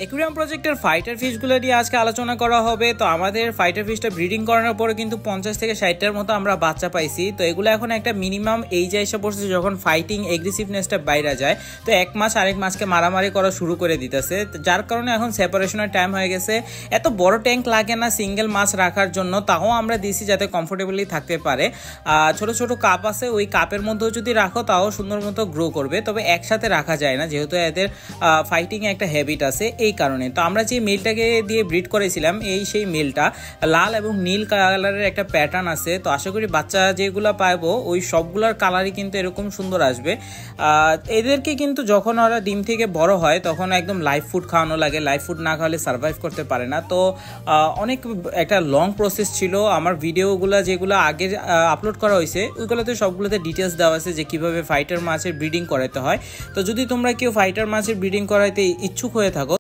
Aquarium প্রজেক্টের fighter ফিশগুলো নিয়ে আজকে আলোচনা করা হবে। তো আমাদের ফাইটার ফিশটা ব্রিডিং করানোর পরে কিন্তু 50 থেকে 60টার মতো আমরা বাচ্চা পাইছি। তো এগুলো এখন একটা মিনিমাম এইজে এসে পড়ছে যখন ফাইটিং এগ্রেসিভনেসটা বাইরে যায়। তো এক মাস আরেক মাসকে মারামারি করা শুরু করে দিতেছে, যার কারণে এখন সেপারেশনের টাইম হয়ে গেছে। এত বড় ট্যাঙ্ক লাগে না সিঙ্গেল মাছ রাখার জন্য, তাও আমরা দিছি যাতে কমফোর্টেবলি থাকতে পারে। ছোট ছোট কাপ আছে, ওই কাপের মধ্যেও যদি রাখো তাও সুন্দর মতো গ্রো করবে, তবে একসাথে রাখা যায় না যেহেতু এদের ফাইটিংয়ে একটা হ্যাবিট আছে এই কারণে। তো আমরা যে মেলটাকে দিয়ে ব্রিড করেছিলাম সেই মেলটা লাল এবং নীল কালারের একটা প্যাটার্ন আছে। তো আশা করি বাচ্চা যেগুলো পাবো ওই সবগুলোর কালারই কিন্তু এরকম সুন্দর আসবে। এদেরকে কিন্তু যখন ওরা ডিম থেকে বড় হয় তখন একদম লাইভ ফুড খাওয়ানো লাগে, লাইভ ফুড না খাওয়ালে সার্ভাইভ করতে পারে না। তো অনেক একটা লং প্রসেস ছিল। আমার ভিডিওগুলো যেগুলো আগে আপলোড করা হয়েছে ওইগুলোতে সবগুলোতে ডিটেলস দেওয়া আছে যে কীভাবে ফাইটার মাছের ব্রিডিং করাতে হয়। তো যদি তোমরা কেউ ফাইটার মাছের ব্রিডিং করাইতে ইচ্ছুক হয়ে থাকো